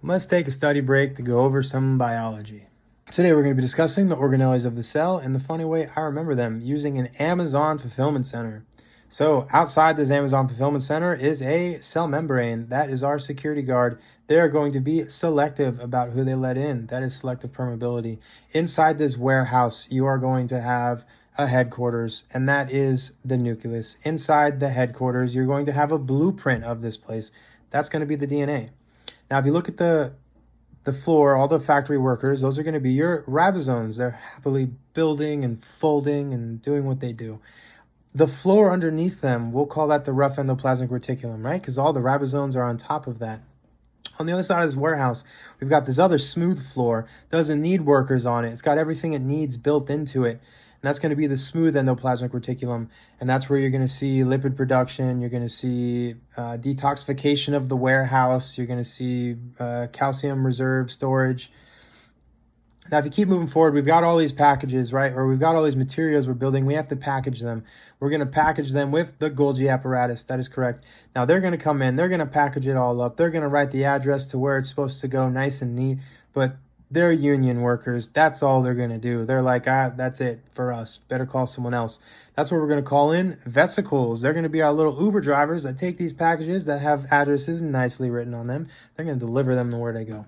Let's take a study break to go over some biology. Today we're going to be discussing the organelles of the cell and the funny way I remember them using an Amazon fulfillment center. So outside this Amazon fulfillment center is a cell membrane. That is our security guard. They are going to be selective about who they let in. That is selective permeability. Inside this warehouse, you are going to have a headquarters, and that is the nucleus. Inside the headquarters, you're going to have a blueprint of this place. That's going to be the DNA. Now, if you look at the floor, all the factory workers, those are going to be your ribosomes. They're happily building and folding and doing what they do. The floor underneath them, we'll call that the rough endoplasmic reticulum, right? Because all the ribosomes are on top of that. On the other side of this warehouse, we've got this other smooth floor. Doesn't need workers on it. It's got everything it needs built into it. And that's going to be the smooth endoplasmic reticulum. And that's where you're going to see lipid production. You're going to see detoxification of the warehouse. You're going to see calcium reserve storage. Now, if you keep moving forward, we've got all these packages, right? Or we've got all these materials we're building. We have to package them. We're going to package them with the Golgi apparatus. That is correct. Now, they're going to come in. They're going to package it all up. They're going to write the address to where it's supposed to go nice and neat. But they're union workers. That's all they're going to do. They're like, that's it for us. Better call someone else. That's what we're going to call in vesicles. They're going to be our little Uber drivers that take these packages that have addresses nicely written on them. They're going to deliver them to where they go.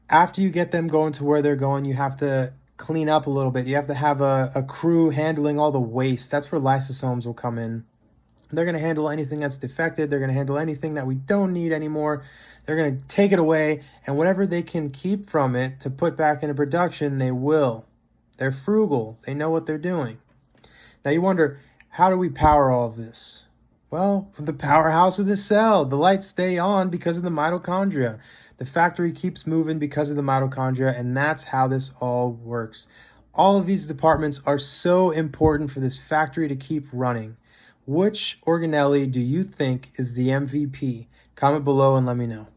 After you get them going to where they're going, you have to clean up a little bit. You have to have a crew handling all the waste. That's where lysosomes will come in. They're going to handle anything that's defected. They're going to handle anything that we don't need anymore. They're going to take it away, and whatever they can keep from it to put back into production, they will. They're frugal. They know what they're doing. Now you wonder, how do we power all of this? Well, the powerhouse of the cell. The lights stay on because of the mitochondria. The factory keeps moving because of the mitochondria, and that's how this all works. All of these departments are so important for this factory to keep running. Which organelle do you think is the MVP? Comment below and let me know.